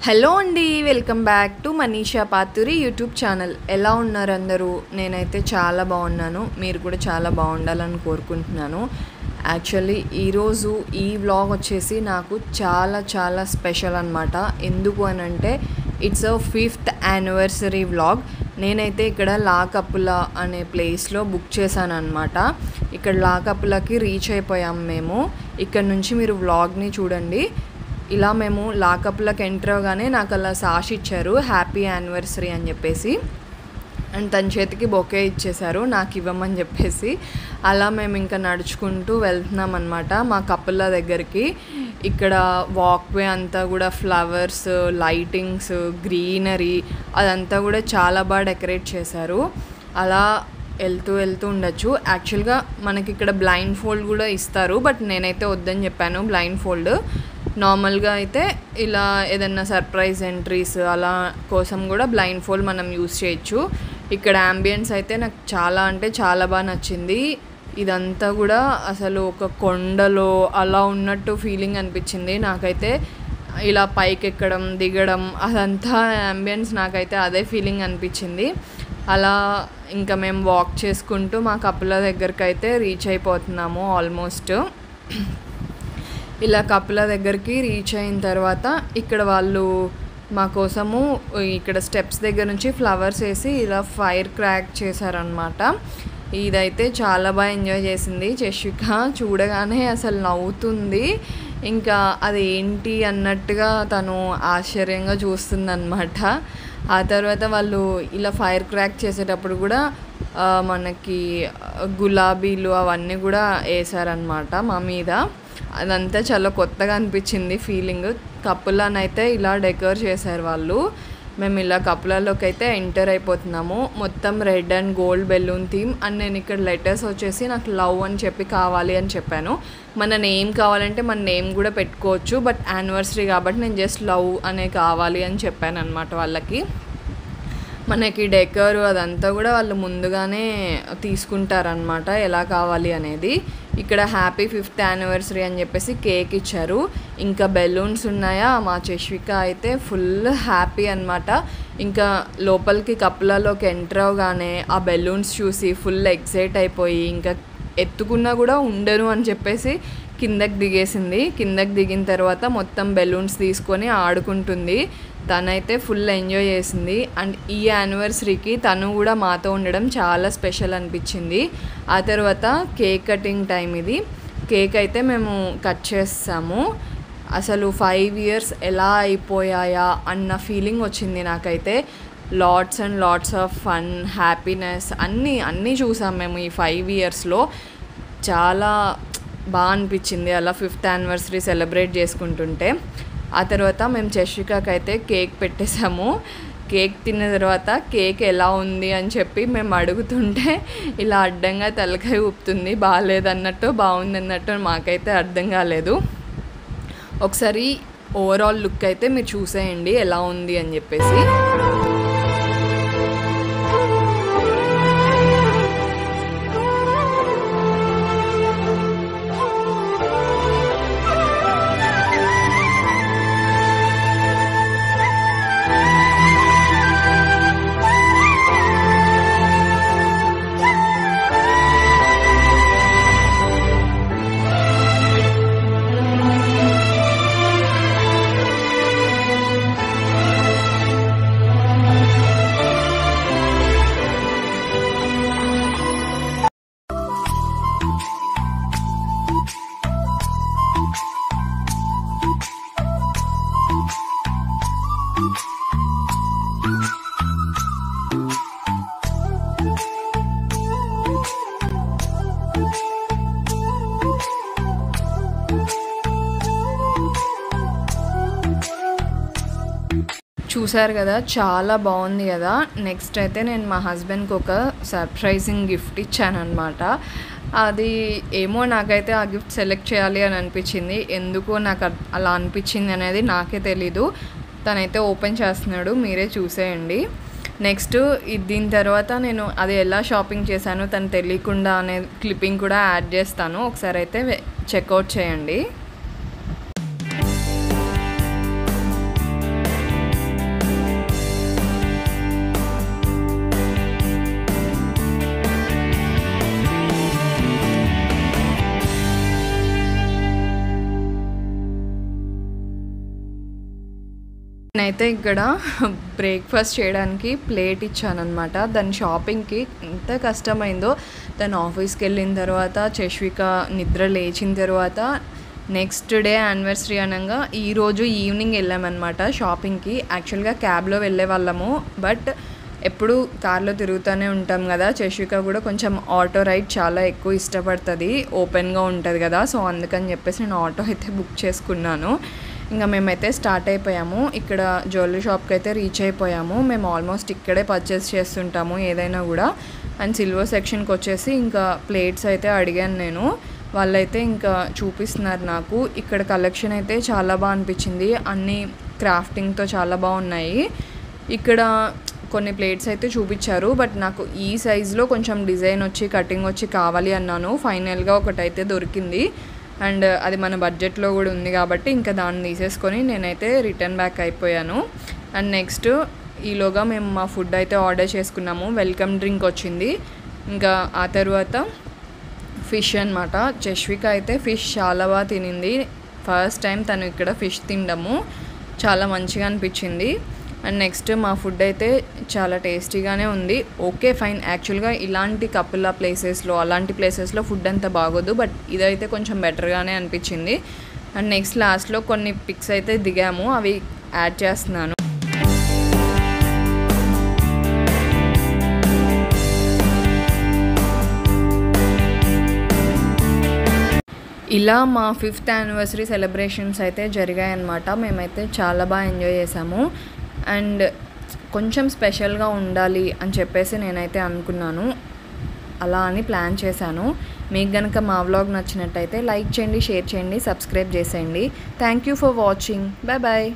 Hello అండి, welcome back to Manisha Paturi YouTube channel. ఎలా ఉన్నారు అందరూ? నేనైతే చాలా బాగున్నాను. మీరు కూడా చాలా బాగుండాలని కోరుకుంటున్నాను. యాక్చువల్లీ ఈరోజు ఈ వ్లాగ్ వచ్చేసి నాకు చాలా చాలా స్పెషల్ అనమాట. ఎందుకు అనంటే ఇట్స్ 5th యానివర్సరీ వ్లాగ్. నేనైతే ఇక్కడ లాకప్పుల అనే ప్లేస్లో బుక్ చేశాను అనమాట. ఇక్కడ లాకప్పులకి రీచ్ అయిపోయాం మేము. ఇక్కడ నుంచి మీరు వ్లాగ్ని చూడండి. ఇలా మేము లాకప్లకు ఎంటర్ అవగానే నాకు అలా సాష్ ఇచ్చారు, హ్యాపీ యానివర్సరీ అని చెప్పేసి. అండ్ తన చేతికి బొకే ఇచ్చేశారు నాకు ఇవ్వమని చెప్పేసి. అలా మేము ఇంకా నడుచుకుంటూ వెళ్తున్నాం అనమాట మా కపుల దగ్గరికి. ఇక్కడ వాక్వే అంతా కూడా ఫ్లవర్స్, లైటింగ్స్, గ్రీనరీ అదంతా కూడా చాలా బాగా డెకరేట్ చేశారు. అలా వెళ్తూ ఉండొచ్చు. యాక్చువల్గా మనకి ఇక్కడ బ్లైండ్ ఫోల్డ్ కూడా ఇస్తారు, బట్ నేనైతే వద్దని చెప్పాను బ్లైండ్ ఫోల్డ్. నార్మల్గా అయితే ఇలా ఏదైనా సర్ప్రైజ్ ఎంట్రీస్ అలా కోసం కూడా బ్లైండ్ ఫోల్డ్ మనం యూస్ చేయొచ్చు. ఇక్కడ అంబియన్స్ అయితే నాకు చాలా అంటే చాలా బాగా నచ్చింది. ఇదంతా కూడా అసలు ఒక కొండలో అలా ఉన్నట్టు ఫీలింగ్ అనిపించింది నాకైతే. ఇలా పైకి ఎక్కడం దిగడం అదంతా అంబియన్స్ నాకైతే అదే ఫీలింగ్ అనిపించింది. అలా ఇంకా మేము వాక్ చేసుకుంటూ మా కపుల దగ్గరికి అయితే రీచ్ అయిపోతున్నాము ఆల్మోస్ట్. ఇలా కపుల దగ్గరికి రీచ్ అయిన తర్వాత ఇక్కడ వాళ్ళు మా కోసము ఇక్కడ స్టెప్స్ దగ్గర నుంచి ఫ్లవర్స్ వేసి ఇలా ఫైర్ క్రాక్ చేశారనమాట. ఇదైతే చాలా బాగా ఎంజాయ్ చేసింది చషిక. చూడగానే అసలు నవ్వుతుంది, ఇంకా అది ఏంటి అన్నట్టుగా తను ఆశ్చర్యంగా చూస్తుందన్నమాట. ఆ తర్వాత వాళ్ళు ఇలా ఫైర్ క్రాక్ చేసేటప్పుడు కూడా మనకి గులాబీలు అవన్నీ కూడా వేసారనమాట మా మీద. అదంతా చాలా కొత్తగా అనిపించింది ఫీలింగ్. కప్పులనైతే ఇలా డెకరేట్ చేశారు వాళ్ళు. మేము ఇలా కప్పులలోకి అయితే ఎంటర్ అయిపోతున్నాము. మొత్తం red and gold balloon theme. And నేను ఇక్కడ లెటర్స్ వచ్చేసి నాకు లవ్ అని చెప్పి కావాలి అని చెప్పాను. మన నేమ్ కావాలంటే మన నేమ్ కూడా పెట్టుకోవచ్చు, బట్ యానివర్సరీ కాబట్టి నేను జస్ట్ లవ్ అనే కావాలి అని చెప్పాను అనమాట వాళ్ళకి. మనకి డెకర్ అదంతా కూడా వాళ్ళు ముందుగానే తీసుకుంటారనమాట ఎలా కావాలి అనేది. ఇక్కడ హ్యాపీ 5th యానివర్సరీ అని చెప్పేసి కేక్ ఇచ్చారు. ఇంకా బెలూన్స్ ఉన్నాయా. మా చష్విక అయితే ఫుల్ హ్యాపీ అనమాట. ఇంకా లోపలికి కప్పులలోకి ఎంటర్ అవగానే ఆ బెలూన్స్ చూసి ఫుల్ ఎక్సైట్ అయిపోయి ఇంకా ఎత్తుకున్నా కూడా ఉండను అని చెప్పేసి కిందకి దిగేసింది. కిందకి దిగిన తర్వాత మొత్తం బెలూన్స్ తీసుకొని ఆడుకుంటుంది. తనైతే ఫుల్ ఎంజాయ్ చేసింది. అండ్ ఈ యానివర్సరీకి తను కూడా మాతో ఉండడం చాలా స్పెషల్ అనిపించింది. ఆ తర్వాత కేక్ కటింగ్ టైం ఇది. కేక్ అయితే మేము కట్ చేస్తాము. అసలు 5 years ఎలా అయిపోయాయా అన్న ఫీలింగ్ వచ్చింది నాకైతే. Lots and lots of fun, happiness అన్నీ చూసాం మేము ఈ 5 yearsలో. చాలా బాగా అనిపించింది అలా 5th యానివర్సరీ సెలబ్రేట్ చేసుకుంటుంటే. ఆ తర్వాత మేము చష్వికకి అయితే కేక్ పెట్టేసాము. కేక్ తిన్న తర్వాత కేక్ ఎలా ఉంది అని చెప్పి మేము అడుగుతుంటే ఇలా అడ్డంగా తలకాయ ఊపుతుంది. బాగాలేదన్నట్టు బాగుంది అన్నట్టు మాకైతే అర్థం కాలేదు. ఒకసారి ఓవరాల్ లుక్ అయితే మీరు చూసేయండి ఎలా ఉంది అని చెప్పేసి. చూసారు కదా, చాలా బాగుంది కదా. నెక్స్ట్ అయితే నేను మా హస్బెండ్కి ఒక సర్ప్రైజింగ్ గిఫ్ట్ ఇచ్చాను అనమాట. అది ఏమో నాకైతే ఆ గిఫ్ట్ సెలెక్ట్ చేయాలి అని అనిపించింది. ఎందుకో నాకు అలా అనిపించింది అనేది నాకే తెలీదు. తనైతే ఓపెన్ చేస్తున్నాడు, మీరే చూసేయండి. నెక్స్ట్ దీని తర్వాత నేను అది ఎలా షాపింగ్ చేశానో తను తెలియకుండా అనే క్లిప్పింగ్ కూడా యాడ్ చేస్తాను. ఒకసారి అయితే చెక్అవుట్ చేయండి. నేనైతే ఇక్కడ బ్రేక్‌ఫాస్ట్ చేయడానికి ప్లేట్ ఇచ్చాననమాట. దాని షాపింగ్‌కి ఎంత కష్టమైందో తను ఆఫీస్‌కెళ్ళిన తర్వాత, చష్విక నిద్ర లేచిన తర్వాత నెక్స్ట్ డే యానివర్సరీ అనంగా ఈరోజు ఈవినింగ్ వెళ్ళామన్నమాట షాపింగ్‌కి. యాక్చువల్‌గా క్యాబ్‌లో వెళ్ళేవాళ్ళము. బట్ ఎప్పుడు కార్‌లో తిరుగుతూనే ఉంటాం కదా! చష్విక కూడా కొంచెం ఆటో రైడ్ చాలా ఎక్కువ ఇష్టపడుతది. ఓపెన్‌గా ఉంటది కదా! సో, అందుకని చెప్పేసి నేను ఆటో అయితే బుక్ చేసుకున్నాను. ఇంకా మేమైతే స్టార్ట్ అయిపోయాము. ఇక్కడ జ్యువెలరీ షాప్‌కి అయితే రీచ్ అయిపోయాము. మేము ఆల్మోస్ట్ ఇక్కడే పర్చేస్ చేస్తుంటాము ఏదైనా కూడా. అండ్ సిల్వర్ సెక్షన్‌కి వచ్చేసి ఇంకా ప్లేట్స్ అయితే అడిగాను నేను. వాళ్ళైతే ఇంకా చూపిస్తున్నారు నాకు. ఇక్కడ కలెక్షన్ అయితే చాలా బాగా అనిపించింది. అన్నీ క్రాఫ్టింగ్‌తో చాలా బాగున్నాయి. ఇక్కడ కొన్ని ప్లేట్స్ అయితే చూపించారు. బట్ నాకు ఈ సైజులో కొంచెం డిజైన్ వచ్చి కటింగ్ వచ్చి కావాలి అన్నాను. ఫైనల్‌గా ఒకటైతే దొరికింది. అండ్ అది మన బడ్జెట్లో కూడా ఉంది కాబట్టి ఇంకా దాన్ని తీసేసుకొని నేనైతే రిటర్న్ బ్యాక్ అయిపోయాను. అండ్ నెక్స్ట్ ఈలోగా మేము మా ఫుడ్ అయితే ఆర్డర్ చేసుకున్నాము. వెల్కమ్ డ్రింక్ వచ్చింది. ఇంకా ఆ తర్వాత ఫిష్ అనమాట. చష్విక అయితే ఫిష్ చాలా బాగా తినింది. ఫస్ట్ టైం తను ఇక్కడ ఫిష్ తినడము చాలా మంచిగా అనిపించింది. అండ్ నెక్స్ట్ మా ఫుడ్ అయితే చాలా టేస్టీగానే ఉంది. Okay fine. యాక్చువల్గా ఇలాంటి కపుల్ ప్లేసెస్లో అలాంటి ప్లేసెస్లో ఫుడ్ అంత బాగోదు. బట్ ఇదైతే కొంచెం బెటర్గానే అనిపించింది. అండ్ నెక్స్ట్ లాస్ట్లో కొన్ని పిక్స్ అయితే దిగాము. అవి యాడ్ చేస్తున్నాను. ఇలా మా 5th యానివర్సరీ సెలబ్రేషన్స్ అయితే జరిగాయన్నమాట. మేమైతే చాలా బాగా ఎంజాయ్ చేసాము. అండ్ కొంచెం స్పెషల్గా ఉండాలి అని చెప్పేసి నేనైతే అనుకున్నాను. అలా అని ప్లాన్ చేశాను. మీకు కనుక మా వ్లాగ్ నచ్చినట్టయితే లైక్ చేయండి, షేర్ చేయండి, సబ్స్క్రైబ్ చేసేయండి. Thank you for watching. Bye bye.